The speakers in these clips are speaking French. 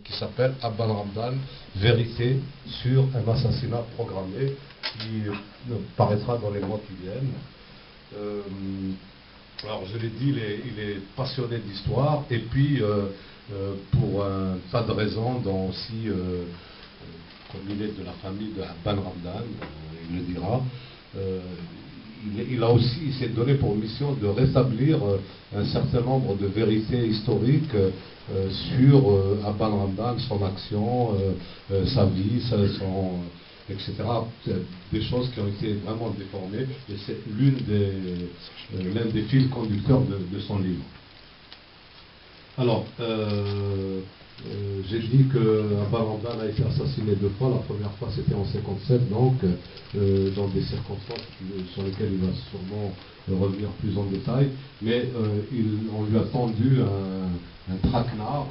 qui s'appelle Abban Ramdan, Vérité sur un assassinat programmé, qui paraîtra dans les mois qui viennent. Alors je l'ai dit, il est passionné d'histoire, et puis pour un tas de raisons, dont aussi, comme il est de la famille de Abban Ramdan, il le dira, il s'est donné pour mission de rétablir un certain nombre de vérités historiques sur Abban Ramdan, son action, sa vie, etc. Des choses qui ont été vraiment déformées, et c'est l'un des fils conducteurs de son livre. Alors, j'ai dit que Abban Ramdan a été assassiné 2 fois. La première fois, c'était en 1957, donc, dans des circonstances sur lesquelles il va sûrement revenir plus en détail. Mais on lui a tendu un traquenard,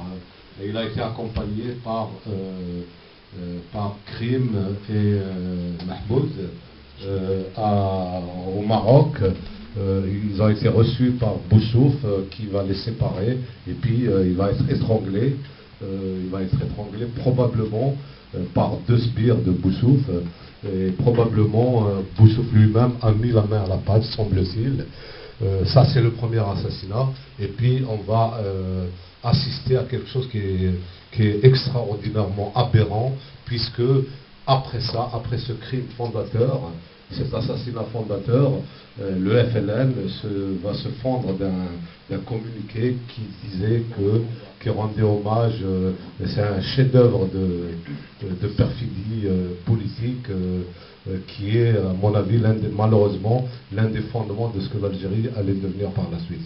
et il a été accompagné par Krim et Mahmoud au Maroc. Ils ont été reçus par Boussouf, qui va les séparer, et puis il va être étranglé. Probablement par 2 sbires de Boussouf, et probablement Boussouf lui-même a mis la main à la pâte, semble-t-il. Ça, c'est le premier assassinat, et puis on va assister à quelque chose qui est extraordinairement aberrant, puisque après ce crime fondateur, cet assassinat fondateur, le FLN va se fendre d'un communiqué qui rendait hommage, c'est un chef-d'œuvre de perfidie politique, qui est, à mon avis, malheureusement, l'un des fondements de ce que l'Algérie allait devenir par la suite.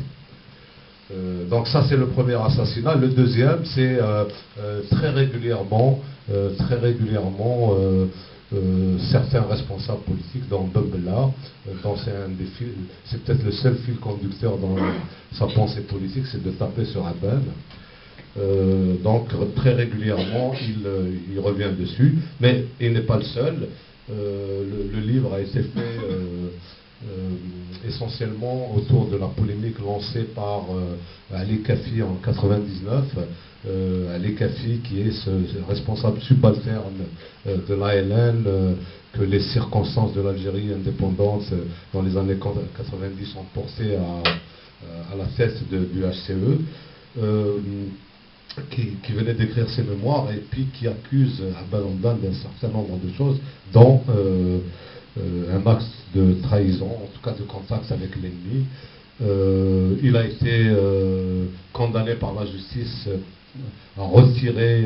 Donc ça, c'est le premier assassinat. Le deuxième, c'est très régulièrement, certains responsables politiques dans Bembella, c'est peut-être le seul fil conducteur dans sa pensée politique, c'est de taper sur Abban. Donc très régulièrement, il revient dessus, mais il n'est pas le seul. Le livre a été fait essentiellement autour de la polémique lancée par Ali Kafi en 1999. Ali Kafi, qui est ce responsable subalterne de l'ALN, que les circonstances de l'Algérie indépendante dans les années 90 ont porté à la tête du HCE, qui venait d'écrire ses mémoires, et puis qui accuse Abban Ramdan d'un certain nombre de choses, dont un acte de trahison, en tout cas de contact avec l'ennemi. Il a été condamné par la justice à retirer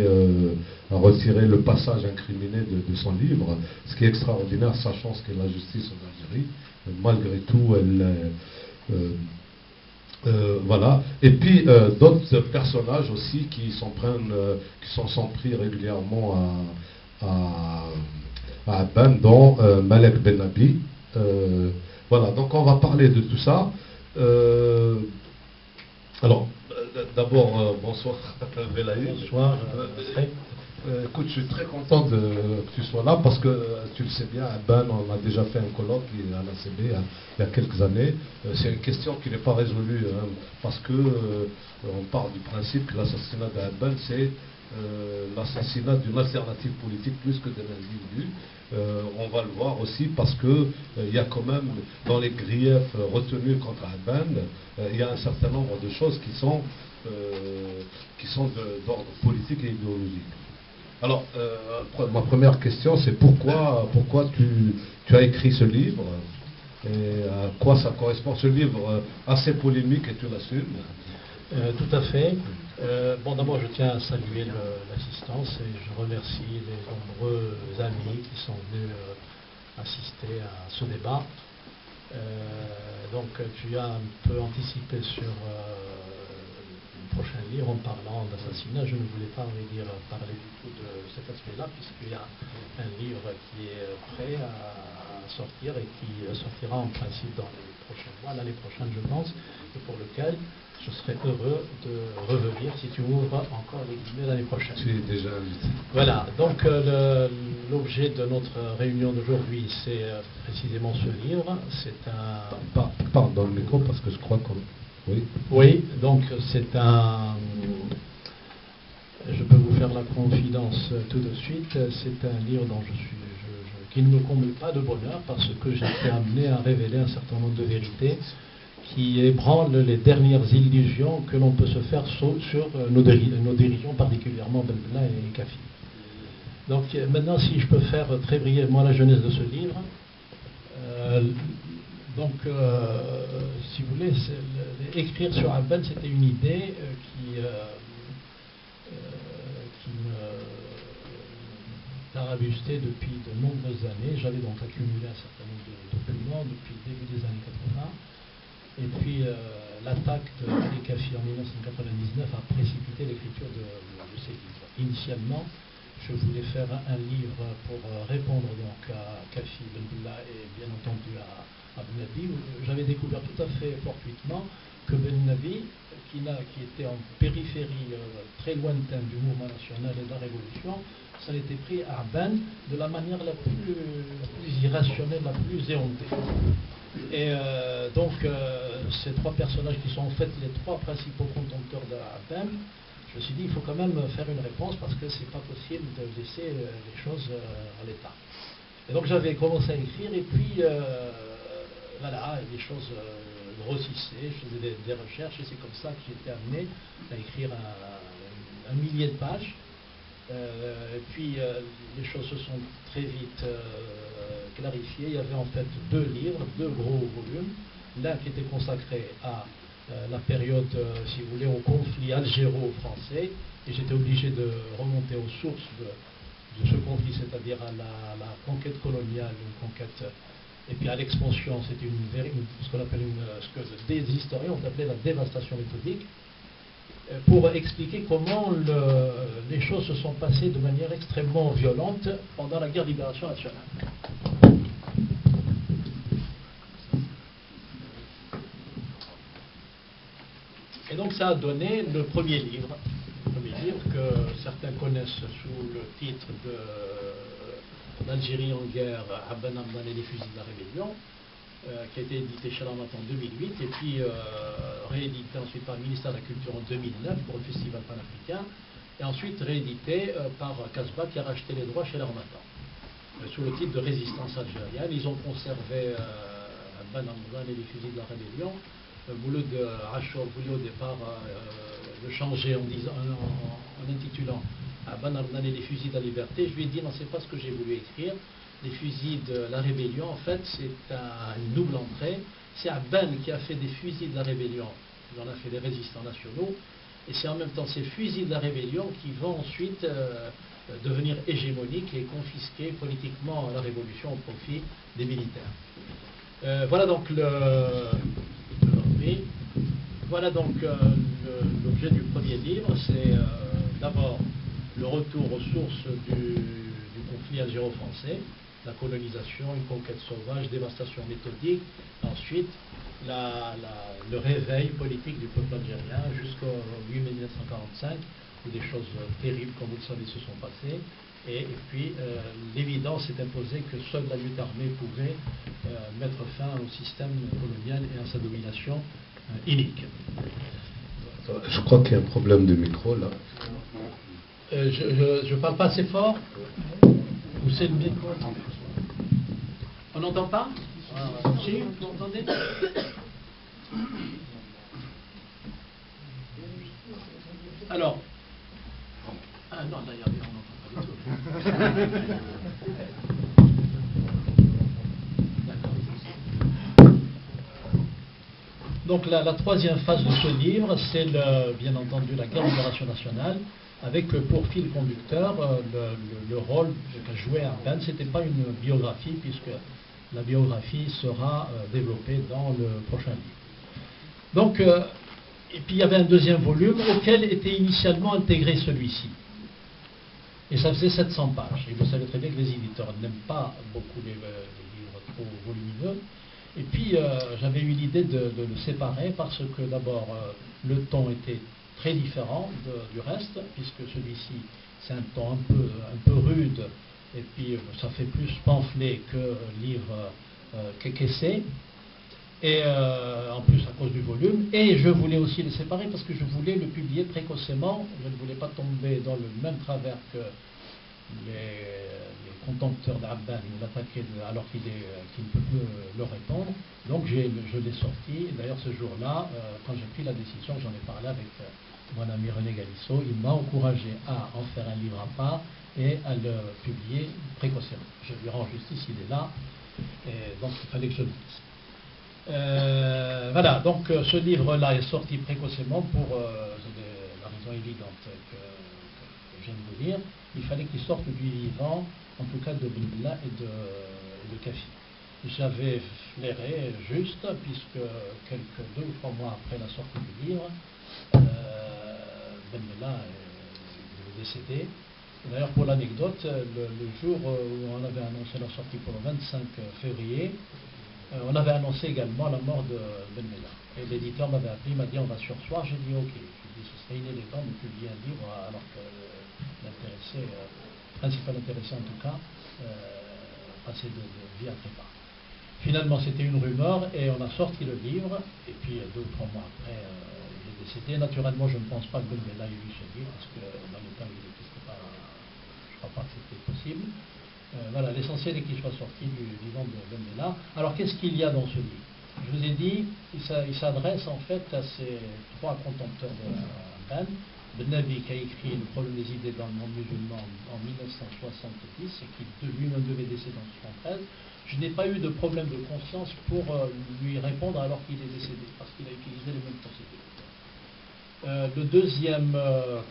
le passage incriminé de son livre, ce qui est extraordinaire, sachant ce qu'est la justice en Algérie. Malgré tout, voilà. Et puis d'autres personnages aussi qui s'en sont pris régulièrement à Abban, dont Malek Ben Nabi. Voilà, donc on va parler de tout ça. Alors, d'abord, bonsoir Belaïd. Bonsoir. Écoute, je suis très content que tu sois là, parce que tu le sais bien, Abban, on a déjà fait un colloque à l'ACB il y a quelques années. C'est une question qui n'est pas résolue, hein, parce que on part du principe que l'assassinat d'Abban, c'est l'assassinat d'une alternative politique plus que d'un individu. On va le voir aussi, parce que il y a quand même, dans les griefs retenus contre Abban, il y a un certain nombre de choses qui sont d'ordre politique et idéologique. Alors, ma première question, c'est pourquoi tu as écrit ce livre, et à quoi ça correspond, ce livre assez polémique, et tu l'assumes. Tout à fait. Bon, d'abord, je tiens à saluer l'assistance, et je remercie les nombreux amis qui sont venus assister à ce débat. Donc, tu as un peu anticipé sur le prochain livre en parlant d'assassinat. Je ne voulais pas parler du tout de cet aspect-là, puisqu'il y a un livre qui est prêt à sortir, et qui sortira en principe dans les prochains mois, l'année prochaine, je pense, et pour lequel je serais heureux de revenir si tu ouvres encore les guillemets l'année prochaine. Tu es déjà invité. Voilà, donc l'objet de notre réunion d'aujourd'hui, c'est précisément ce livre. C'est un... Parle dans le micro, parce que je crois qu'on... Oui. Oui, donc c'est un... Je peux vous faire la confidence tout de suite. C'est un livre dont qui ne me comble pas de bonheur parce que j'ai été amené à révéler un certain nombre de vérités qui ébranlent les dernières illusions que l'on peut se faire sur nos dirigeants, particulièrement Benbella et Kafi. Donc maintenant, si je peux faire très brièvement la genèse de ce livre. Si vous voulez, écrire sur Abban, c'était une idée qui me tarabustait depuis de nombreuses années. J'avais donc accumulé un certain nombre de documents depuis le début des années 80. Et puis l'attaque de Ali Kafi en 1999 a précipité l'écriture de ces livres. Initialement, je voulais faire un livre pour répondre donc à Kafi, Benbella et bien entendu à Ben Nabi. J'avais découvert tout à fait fortuitement que Ben Nabi, qui était en périphérie très lointaine du mouvement national et de la révolution, ça l'était pris à Ben de la manière la plus irrationnelle, la plus éhontée. Et ces trois personnages qui sont en fait les trois principaux contempteurs de Ben, je me suis dit, il faut quand même faire une réponse parce que c'est pas possible de laisser les choses à l'état. Et donc j'avais commencé à écrire et puis voilà, les choses grossissaient, je faisais des recherches et c'est comme ça que j'ai été amené à écrire un millier de pages. Et puis les choses se sont très vite clarifiées. Il y avait en fait deux livres, deux gros volumes. L'un qui était consacré à la période, si vous voulez, au conflit algéro-français, et j'étais obligé de remonter aux sources de ce conflit, c'est-à-dire à la conquête coloniale, une conquête, et puis à l'expansion, c'était ce qu'on appelle ce que des historiens ont appelé la dévastation méthodique, pour expliquer comment les choses se sont passées de manière extrêmement violente pendant la guerre de libération nationale. Et donc ça a donné le premier livre que certains connaissent sous le titre d'Algérie en guerre, Abban Ardan et les fusils de la rébellion, qui a été édité chez Ramat en 2008 et puis réédité ensuite par le ministère de la Culture en 2009 pour le Festival panafricain et ensuite réédité par Casbah qui a racheté les droits chez l'Armatan sous le titre de Résistance algérienne. Ils ont conservé Abban Ardan et les fusils de la rébellion. Mouloud Achour voulait au départ le changer en intitulant Abban Ardan et les fusils de la liberté. Je lui ai dit non, c'est pas ce que j'ai voulu écrire. Les fusils de la rébellion, en fait, c'est une double entrée. C'est Abban qui a fait des fusils de la rébellion. Il en a fait des résistants nationaux. Et c'est en même temps ces fusils de la rébellion qui vont ensuite devenir hégémoniques et confisquer politiquement la révolution au profit des militaires. Voilà donc l'objet du premier livre. C'est d'abord le retour aux sources du conflit algéro-français, la colonisation, une conquête sauvage, dévastation méthodique, ensuite le réveil politique du peuple algérien jusqu'au 8 mai 1945, où des choses terribles, comme vous le savez, se sont passées, et puis l'évidence s'est imposée que seule la lutte armée pouvait mettre fin au système colonial et à sa domination inique. Je crois qu'il y a un problème de micro là. Je parle pas assez fort? Ou c'est le micro? On n'entend pas? Si, vous entendez? Alors, non, là, on n'entend pas du tout. Donc la troisième phase de ce livre, c'est bien entendu la guerre de libération nationale, avec pour fil conducteur le rôle qu'a joué Abban. Ce n'était pas une biographie, puisque la biographie sera développée dans le prochain livre. Donc, et puis il y avait un deuxième volume auquel était initialement intégré celui-ci. Et ça faisait 700 pages. Et vous savez très bien que les éditeurs n'aiment pas beaucoup les livres trop volumineux. Et puis j'avais eu l'idée de le séparer parce que d'abord le ton était très différent du reste, puisque celui-ci c'est un ton un peu rude, et puis ça fait plus pamphlet que livre qu'essai. Et en plus à cause du volume, et je voulais aussi les séparer parce que je voulais le publier précocement, je ne voulais pas tomber dans le même travers que les contempteurs d'Abban, l'attaquer alors qu'il ne peut plus le répondre. Donc je l'ai sorti, et d'ailleurs ce jour-là, quand j'ai pris la décision, j'en ai parlé avec mon ami René Galissot, il m'a encouragé à en faire un livre à part et à le publier précocement. Je lui rends justice, il est là, et donc il fallait que je le dise. Voilà, donc ce livre-là est sorti précocement pour la raison évidente que je viens de vous dire. Il fallait qu'il sorte du vivant, en tout cas de Billah et de Kafi. J'avais flairé juste, puisque quelques 2 ou 3 mois après la sortie du livre, Ben Bella est décédé. D'ailleurs, pour l'anecdote, le jour où on avait annoncé la sortie pour le 25 février, on avait annoncé également la mort de Ben Bella. Et l'éditeur m'avait appelé, il m'a dit on va sursoir. J'ai dit ok. J'ai dit ce serait inélégant de publier un livre alors que l'intéressé, principal intéressé en tout cas, passait de vie à trépas. Finalement, c'était une rumeur et on a sorti le livre. Et puis 2 ou 3 mois après, il est décédé. Naturellement, je ne pense pas que Ben Bella ait lu ce livre parce que dans le temps, il n'était pas. Je ne crois pas que c'était possible. Voilà, l'essentiel est qu'il soit sorti du vivant de Ben Bella. Alors, qu'est-ce qu'il y a dans ce livre? Je vous ai dit, il s'adresse en fait à ces 3 contempteurs de Ben. Ben Nabi qui a écrit Le problème des idées dans le monde musulman en 1970 et qui lui-même devait décéder en 1973. Je n'ai pas eu de problème de conscience pour lui répondre alors qu'il est décédé, parce qu'il a utilisé les mêmes procédés. Le deuxième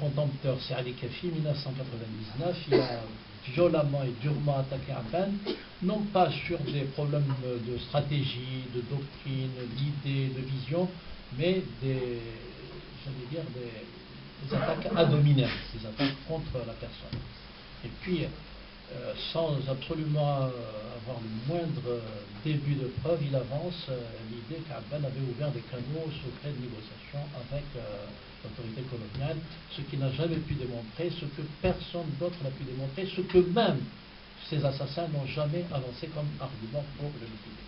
contempteur, c'est Ali Kafi, 1999. Il a violemment et durement attaqué Abban, non pas sur des problèmes de stratégie, de doctrine, d'idées, de vision, mais des attaques ad hominem, des attaques contre la personne. Et puis, sans absolument avoir le moindre début de preuve, il avance l'idée qu'Abban avait ouvert des canaux secrets de négociation avec l'autorité coloniale, ce qui n'a jamais pu démontrer, ce que personne d'autre n'a pu démontrer, ce que même ces assassins n'ont jamais avancé comme argument pour le liquider.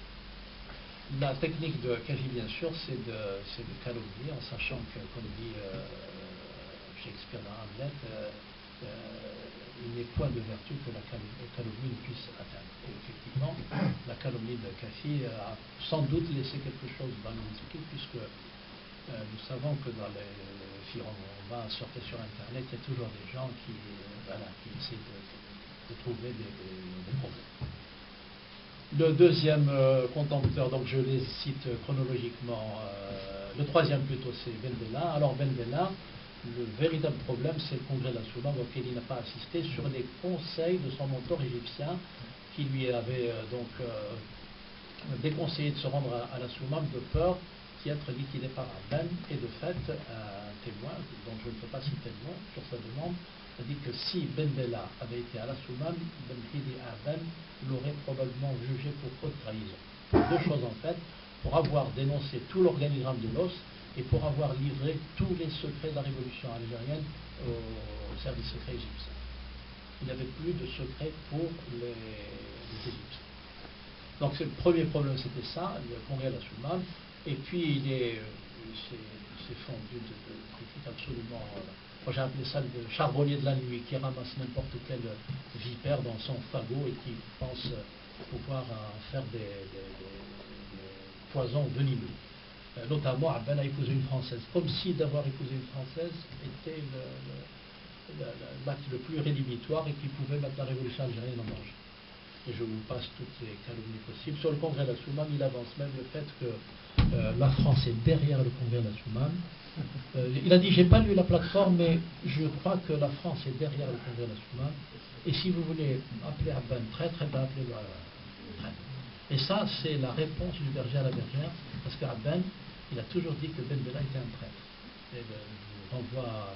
La technique de Kafi, bien sûr, c'est de calomnier, en sachant que, comme dit Shakespeare dans Hamlet, il n'est point de vertu que la calomnie ne puisse atteindre. Et effectivement, la calomnie de Kafi a sans doute laissé quelque chose dans l'Antiquité, puisque nous savons que dans les si on va sortir sur Internet, il y a toujours des gens qui essaient de trouver des problèmes. Le deuxième contempteur, donc je les cite chronologiquement, le troisième plutôt, c'est Ben Bella. Alors Ben Bella, le véritable problème, c'est le congrès de la Soumam auquel il n'a pas assisté sur les conseils de son mentor égyptien qui lui avait déconseillé de se rendre à la Soumam de peur d'y être liquidé par Abban. Et de fait, un témoin, dont je ne peux pas citer le nom, sur sa demande, a dit que si Ben Bella avait été à la Soumam, Ben Hidi Abban l'aurait probablement jugé pour haute trahison. Pour 2 choses en fait, pour avoir dénoncé tout l'organigramme de l'os et pour avoir livré tous les secrets de la révolution algérienne au service secret égyptien. Il n'y avait plus de secrets pour les Égyptiens. Donc le premier problème c'était ça, le congrès de la Soumam, et puis c'est fondu de critiques absolument... moi j'ai appelé ça le charbonnier de la nuit, qui ramasse n'importe quelle vipère dans son fagot et qui pense pouvoir faire des poisons venimeux. Notamment, Abban a épousé une Française, comme si d'avoir épousé une Française était l'acte le plus rédhibitoire et qui pouvait mettre la révolution algérienne en danger. Et je vous passe toutes les calomnies possibles. Sur le congrès de la Soumam, il avance même le fait que la France est derrière le congrès de la Soumam. Il a dit, j'ai pas lu la plateforme, mais je crois que la France est derrière le congrès de la Soumam. Et si vous voulez appeler Abban traître, appelez-le traître. Et ça, c'est la réponse du berger à la bergère, parce qu'Abban, il a toujours dit que Ben Bella était un traître. Et je vous renvoie à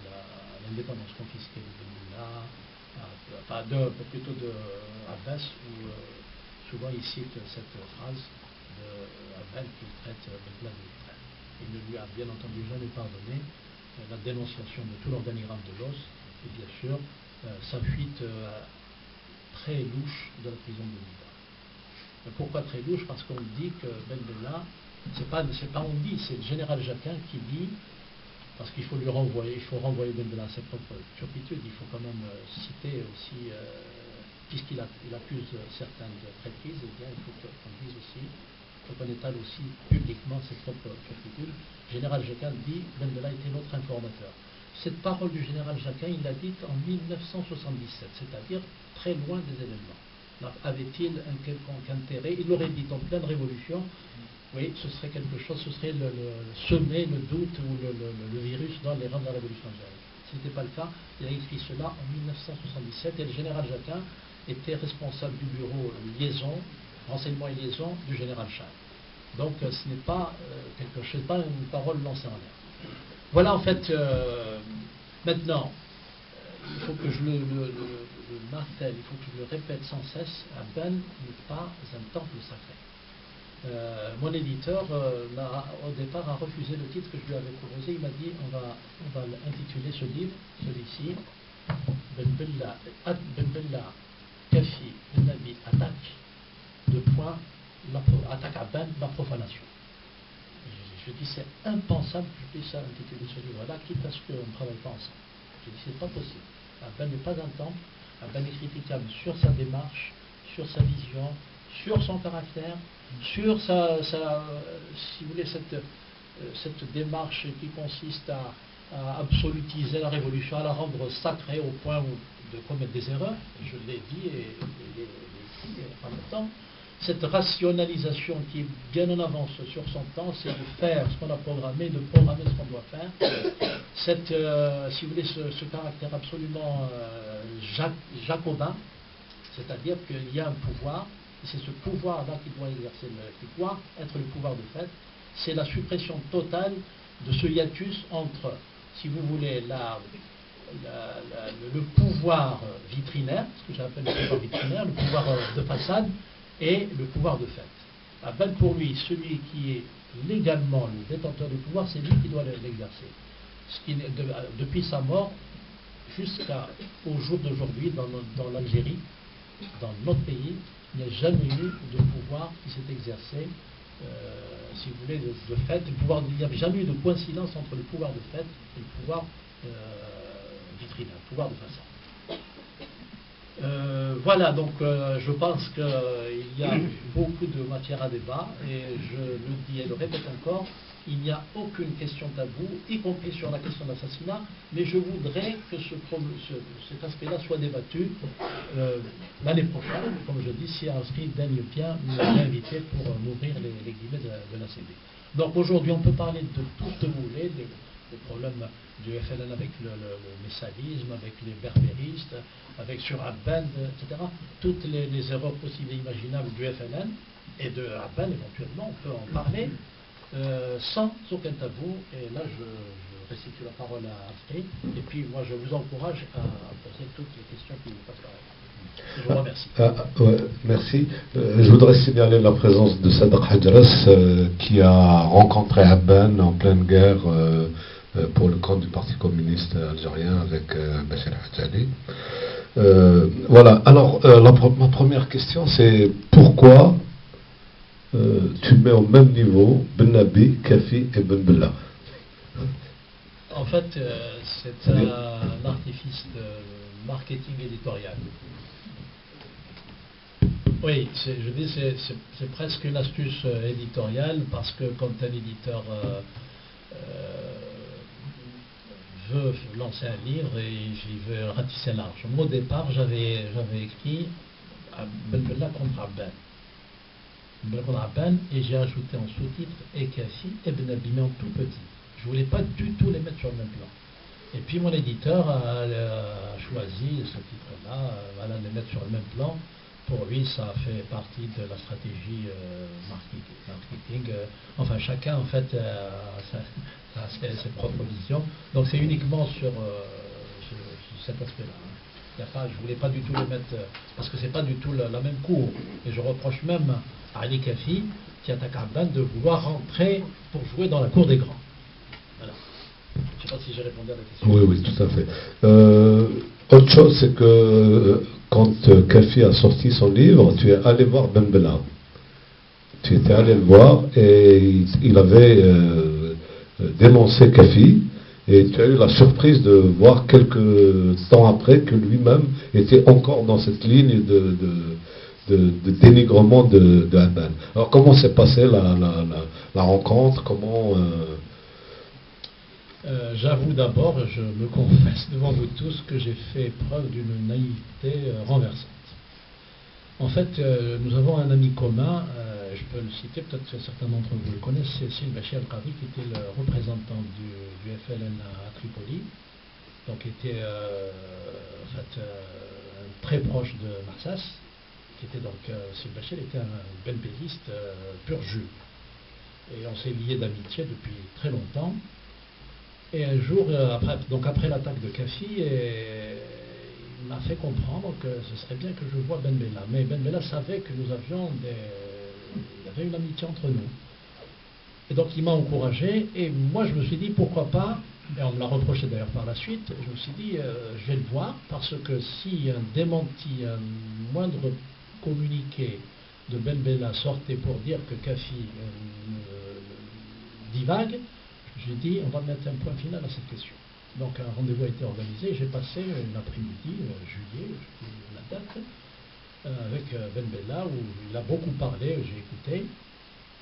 l'indépendance confisquée de Ben Bella, plutôt de Abbas, où souvent il cite cette phrase de Abban qui traite Ben Bella de traître. Il ne lui a bien entendu jamais pardonné la dénonciation de tout l'organigramme de l'os, et bien sûr sa fuite très louche de la prison de Nida. Pourquoi très louche? Parce qu'on dit que Ben Bella C'est pas on dit, c'est le général Jacquin qui dit, parce qu'il faut lui renvoyer, il faut renvoyer Ben Bella à ses propres turpitudes, il faut quand même citer aussi, puisqu'il accuse certaines traîtrises, eh bien il faut qu'on dise aussi, il faut qu'on étale aussi publiquement ses propres turpitudes. Le général Jacquin dit, Ben Bella était notre informateur. Cette parole du général Jacquin, il l'a dite en 1977, c'est-à-dire très loin des événements. Avait-il un quelconque intérêt? Il l'aurait dit en pleine révolution. Oui, ce serait quelque chose, ce serait semer le doute ou le virus dans les rangs de la révolution algérienne. Ce n'était pas le cas. Il a écrit cela en 1977 et le général Jacquin était responsable du bureau liaison, renseignement et liaison du général Chal. Donc ce n'est pas quelque chose, pas une parole lancée en l'air. Voilà en fait, maintenant, il faut que je le martèle, il faut que je le répète sans cesse, Aben n'est pas un temple sacré. Mon éditeur, au départ, a refusé le titre que je lui avais proposé. Il m'a dit, on va intituler ce livre, celui-ci, Ben Bella, Kafi, Ben Nabi, attaque Aben, la profanation. Je dis, c'est impensable que je puisse intituler ce livre-là, quitte à ce qu'on ne travaille pas ensemble. Je dis, c'est pas possible. Aben n'est pas un temple. Aben est critiquable sur sa démarche, sur sa vision, sur son caractère, sur si vous voulez, cette démarche qui consiste à absolutiser la révolution, à la rendre sacrée au point de commettre des erreurs. Je l'ai dit et dit en même temps. Cette rationalisation qui est bien en avance sur son temps, c'est de faire ce qu'on a programmé, de programmer ce qu'on doit faire. Si vous voulez, ce caractère absolument jacobin, c'est-à-dire qu'il y a un pouvoir, et c'est ce pouvoir-là qui doit être le pouvoir de fait, c'est la suppression totale de ce hiatus entre, si vous voulez, le pouvoir vitrinaire, ce que j'appelle le pouvoir vitrinaire, le pouvoir de façade, et le pouvoir de fait. Aben, pour lui, celui qui est légalement le détenteur du pouvoir, c'est lui qui doit l'exercer. Depuis sa mort jusqu'au jour d'aujourd'hui, dans l'Algérie, dans notre pays, il n'y a jamais eu de pouvoir qui s'est exercé, si vous voulez, de fait. Il n'y a jamais eu de coïncidence entre le pouvoir de fait et le pouvoir vitrinaire, le pouvoir de façade. Voilà, donc je pense qu'il y a beaucoup de matière à débat et je le dis et le répète encore, il n'y a aucune question tabou, y compris sur la question de l'assassinat, mais je voudrais que cet aspect-là soit débattu l'année prochaine, comme je dis, si Arsky daigne bien m'inviter pour m'ouvrir les guillemets de la CD. Donc aujourd'hui, on peut parler de tout ce que vous voulez, des problèmes du FLN avec le messalisme, avec les berbéristes, avec sur Aben, etc. Toutes les erreurs possibles et imaginables du FLN et de Aben éventuellement, on peut en parler sans aucun tabou. Et là, je restitue la parole à Arsky. Et puis moi, je vous encourage à poser toutes les questions qui vous passent par là. Je vous remercie. Merci. Je voudrais signaler la présence de Sadr Hadras qui a rencontré Aben en pleine guerre pour le compte du Parti communiste algérien avec Bachir Hadjali. Voilà. Alors, ma première question, c'est pourquoi tu mets au même niveau Ben Nabi, Kafi et Ben Bella? En fait, c'est un artifice de marketing éditorial. Oui, je dis c'est presque une astuce éditoriale parce que quand un éditeur veut lancer un livre et j'y veux ratisser large. Au départ, j'avais écrit Ben Bella contre Aben. Ben Bella contre Aben et j'ai ajouté en sous-titre et Kafi et Ben Nabi, mais en tout petit. Je ne voulais pas du tout les mettre sur le même plan. Et puis mon éditeur a choisi ce titre-là, voilà, de les mettre sur le même plan. Pour lui, ça fait partie de la stratégie marketing. Enfin, chacun, en fait, a ses propres visions. Donc, c'est uniquement sur cet aspect-là. Je ne voulais pas du tout le mettre, parce que ce n'est pas du tout la même cour. Et je reproche même à Ali Kafi, qui attaque Aben, de vouloir rentrer pour jouer dans la cour des grands. Voilà. Je ne sais pas si j'ai répondu à la question. Oui, tout à fait. Autre chose, c'est que quand Kafi a sorti son livre, tu es allé voir Ben Bella tu étais allé le voir et il avait dénoncé Kafi, et tu as eu la surprise de voir quelques temps après que lui-même était encore dans cette ligne de dénigrement de Aban. Alors comment s'est passée la rencontre? Comment J'avoue d'abord, je me confesse devant vous tous que j'ai fait preuve d'une naïveté renversante. En fait, nous avons un ami commun, je peux le citer, peut-être que certains d'entre vous le connaissent, c'est Sil Bachir Al-Qadi, qui était le représentant du FLN à Tripoli, donc était très proche de Marsas, qui était donc, Sil Bachir était un benbéliste pur jus. Et on s'est liés d'amitié depuis très longtemps. Et un jour, après l'attaque de Kafi, il m'a fait comprendre que ce serait bien que je voie Ben Bella. Mais Ben Bella savait que il y avait une amitié entre nous. Et donc il m'a encouragé, et moi je me suis dit pourquoi pas, et on me l'a reproché d'ailleurs par la suite, je me suis dit je vais le voir, parce que si un démenti, un moindre communiqué de Ben Bella sortait pour dire que Kafi divague, j'ai dit, on va mettre un point final à cette question. Donc un rendez-vous a été organisé, j'ai passé une après-midi, juillet, je dis la date, avec Ben Bella, où il a beaucoup parlé, j'ai écouté,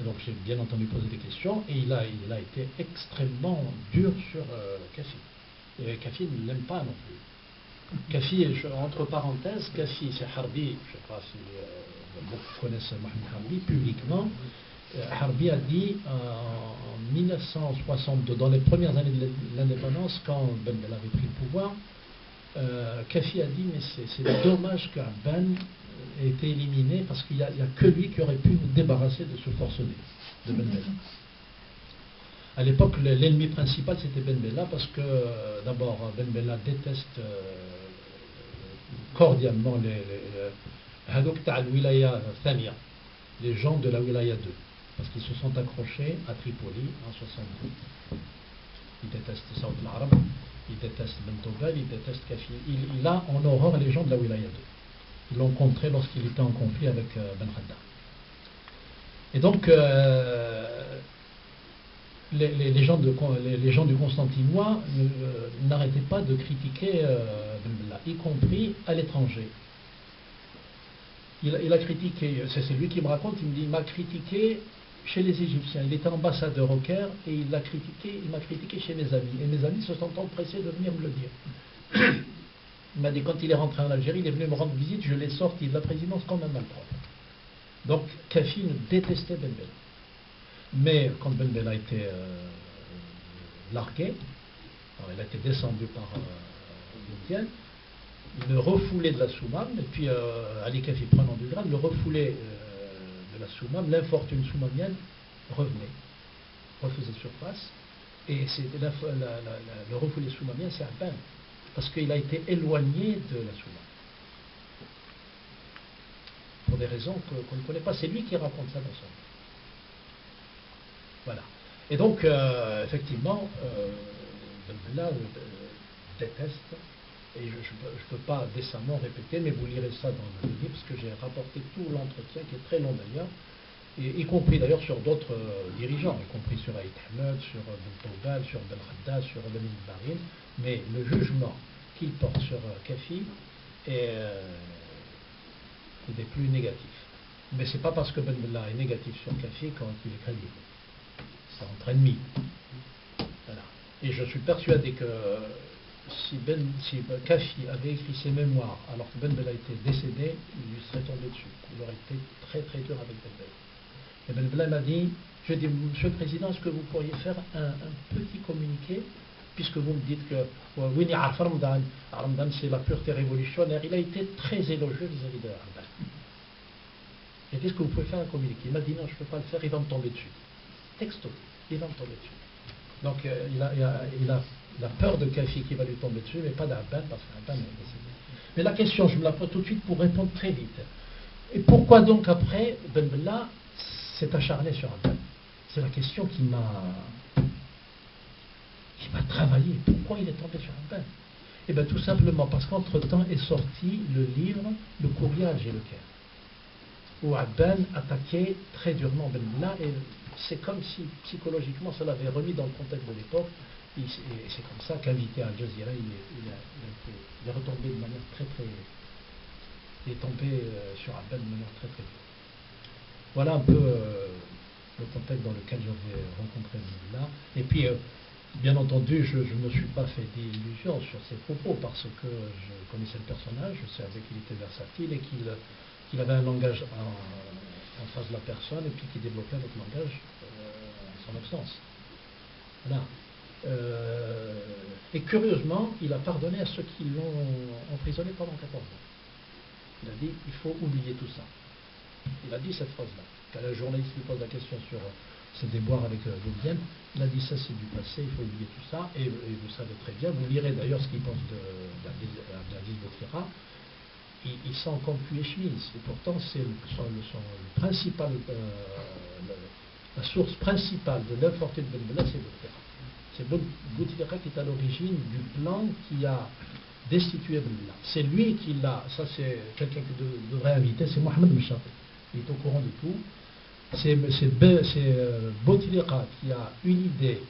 et donc j'ai bien entendu poser des questions, et il a été extrêmement dur sur Kafi. Et Kafi ne l'aime pas non plus. Kafi, entre parenthèses, Kafi, c'est Harbi, je ne sais pas si beaucoup connaissent Mohamed Harbi, publiquement. Harbi a dit en 1962, dans les premières années de l'indépendance, quand Ben Bella avait pris le pouvoir, Kafi a dit mais c'est dommage qu'Aban ait été éliminé parce qu'il n'y a que lui qui aurait pu nous débarrasser de ce forcené de Ben Bella. À l'époque, l'ennemi principal c'était Ben Bella parce que d'abord Ben Bella déteste cordialement les gens de la Wilaya 2. Parce qu'ils se sont accrochés à Tripoli en 62. Ils détestent Saoud al-Arab, ils détestent Ben Tobel, ils détestent Kafi. Il a en horreur les gens de la Wilaya 2. Ils l'ont rencontré lorsqu'il était en conflit avec Ben Khadda. Et donc, les gens du Constantinois n'arrêtaient pas de critiquer Ben Bella, y compris à l'étranger. Il a critiqué, c'est lui qui me raconte, il me dit, il m'a critiqué chez les Égyptiens. Il était ambassadeur au Caire et il m'a critiqué chez mes amis. Et mes amis se sont empressés de venir me le dire. Il m'a dit, quand il est rentré en Algérie, il est venu me rendre visite, je l'ai sorti de la présidence comme un malpropre. Donc, Kafi détestait Ben Bella. Mais quand Ben Bella a été largué, alors il a été descendu par l'Indienne, il le refoulait de la Soumam, et puis Ali Kafi prenant du grade, le refoulait de la Soumam, l'infortune soumamienne refaisait surface, et le refoulé soumamien, c'est Aban, parce qu'il a été éloigné de la Soumam. Pour des raisons qu'on ne connaît pas. C'est lui qui raconte ça dans son livre. Voilà. Et donc, effectivement, Bella déteste. Et je ne peux pas décemment répéter, mais vous lirez ça dans le livre, parce que j'ai rapporté tout l'entretien, qui est très long d'ailleurs, y compris d'ailleurs sur d'autres dirigeants, y compris sur Aït Ahmed, sur Ben Tobal, sur Ben Khadda, sur Benin Barin, mais le jugement qu'il porte sur Kafi est des plus négatifs. Mais ce n'est pas parce que Ben Bella est négatif sur Kafi qu'il est crédible. C'est entre ennemis. Voilà. Et je suis persuadé que si Kafi avait écrit ses mémoires alors que Ben Bella était décédé, il lui serait tombé dessus. Il aurait été très très dur avec Ben Bella. Et Ben Bella m'a dit, je dis, Monsieur le Président, est-ce que vous pourriez faire un petit communiqué, puisque vous me dites que Winnie Arhamdan c'est la pureté révolutionnaire. Il a été très élogieux vis-à-vis de Arhamdan. J'ai dit, est-ce que vous pouvez faire un communiqué? Il m'a dit, non, je ne peux pas le faire, il va me tomber dessus. Texto, il va me tomber dessus. Donc il a peur de Kafi qui va lui tomber dessus, mais pas d'Abban, parce qu'Abban est décédé. Mais la question, je me la pose tout de suite pour répondre très vite. Et pourquoi donc après, Ben Bella s'est acharné sur Abban? C'est la question qui m'a travaillé. Pourquoi il est tombé sur Abban? Eh bien tout simplement parce qu'entre-temps est sorti le livre Le courrier à Alger le Caire. où Abban attaquait très durement Ben Bella, et c'est comme si psychologiquement ça l'avait remis dans le contexte de l'époque, et c'est comme ça qu'invité à Al Jazeera, il est retombé de manière très très... Il est tombé sur Abban de manière très très dure. Voilà un peu le contexte dans lequel j'avais rencontré Ben Bella. Et puis, bien entendu, je ne me suis pas fait d'illusions sur ses propos, parce que je connaissais le personnage, je savais qu'il était versatile et qu'il avait un langage en face de la personne, et puis qu'il développait notre langage en son absence. Voilà. Et curieusement, il a pardonné à ceux qui l'ont emprisonné pendant 14 ans. Il a dit, il faut oublier tout ça. Il a dit cette phrase-là. Quand un journaliste lui pose la question sur ses déboires avec Boudien, il a dit, ça c'est du passé, il faut oublier tout ça. Et vous savez très bien, vous lirez d'ailleurs ce qu'il pense d'Abdelaziz Bouteflika. Il sent comme cuit et chemise. Et pourtant, c'est le principal, la source principale de l'infortune de Ben Bella, c'est Bouteflika. C'est Bouteflika qui est à l'origine du plan qui a destitué Ben Bella. C'est lui qui l'a, ça c'est quelqu'un que devrait inviter, c'est Mohamed Mouchaf. Il est au courant de tout. C'est Bouteflika qui a une idée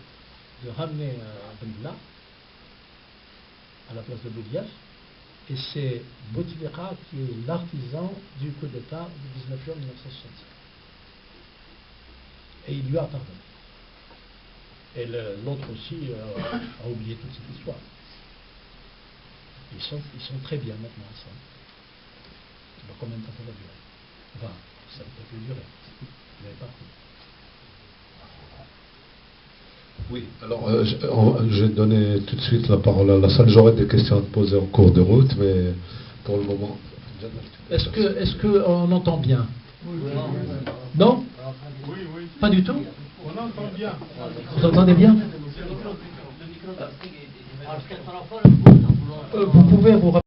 de ramener Ben Bella à la place de Boudiaf. Et c'est Bouteflika qui est l'artisan du coup d'État du 19 juin 1965. Et il lui a pardonné. Et l'autre aussi a oublié toute cette histoire. Ils sont très bien maintenant ensemble. Alors combien de temps ça va durer? Enfin, ça ne peut plus durer. Vous n'avez pas compris. Oui, alors je vais donner tout de suite la parole à la salle. J'aurai des questions à te poser en cours de route, mais pour le moment... Est-ce qu'on entend bien? Oui. Non? Oui. Pas du tout? On entend bien. Vous entendez bien? Vous pouvez vous